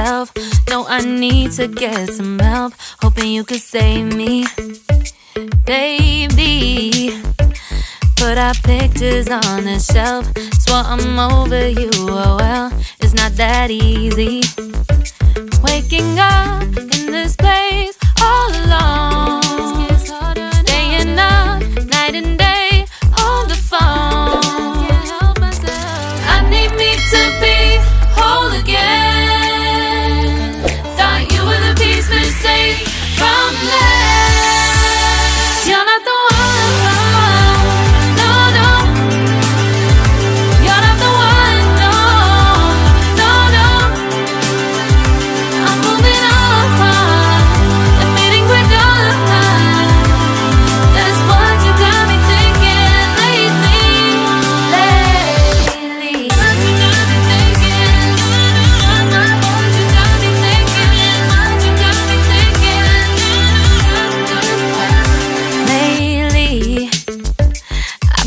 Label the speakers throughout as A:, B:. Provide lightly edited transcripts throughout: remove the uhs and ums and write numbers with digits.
A: myself. No, I need to get some help. Hoping you could save me, baby. Put our pictures on the shelf. Swore I'm over you, oh well, it's not that easy. Waking up in this place all alone, staying up night and day on the phone. I need me to be whole again. Thought you were the piece missing from left. You're not the one.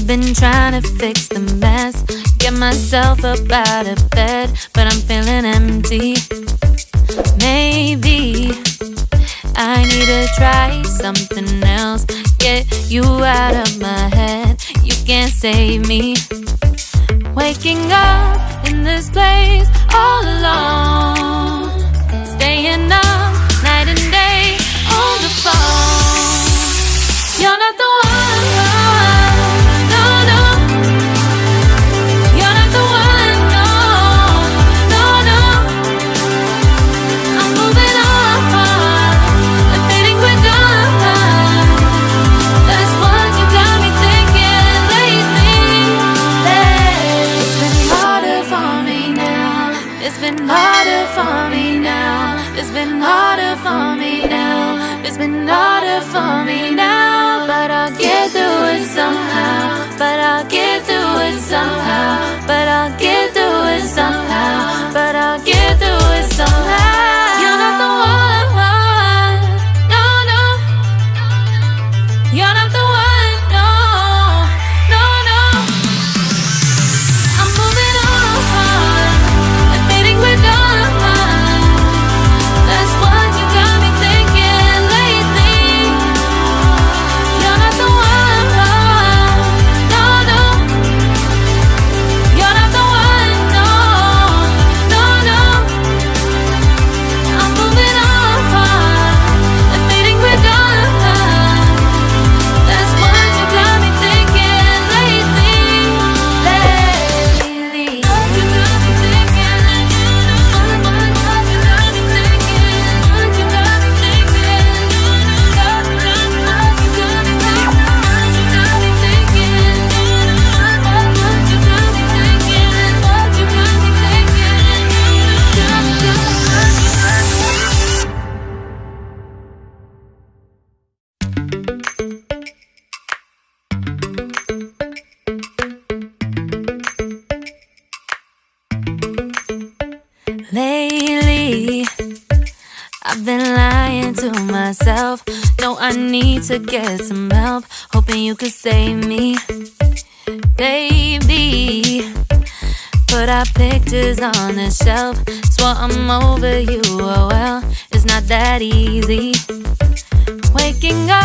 A: Been trying to fix the mess, get myself up out of bed, but I'm feeling empty. Maybe I need to try something else, get you out of my head. You can't save me. Waking up in this place all alone, staying up night and day on the phone. You're not the one. It's been harder for me now. It's been harder for me now. It's been harder for me now. But I'll get through it somehow. But I'll get through it somehow. But I'll get through it somehow. But I'll get through it somehow. You're not the one. No, no. You're not the one. No, no, no. I'm moving on. That's what you got me thinking lately. You're not the one. No, no. You're not the one. No, no, no. I'm moving on. Admitting we're done. That's what you got me thinking lately. What you got me thinking. Lately, I've been lying to myself. No, I need to get some help. Hoping you could save me, baby. Put our pictures on the shelf. Swore I'm over you, oh well, it's not that easy. Waking up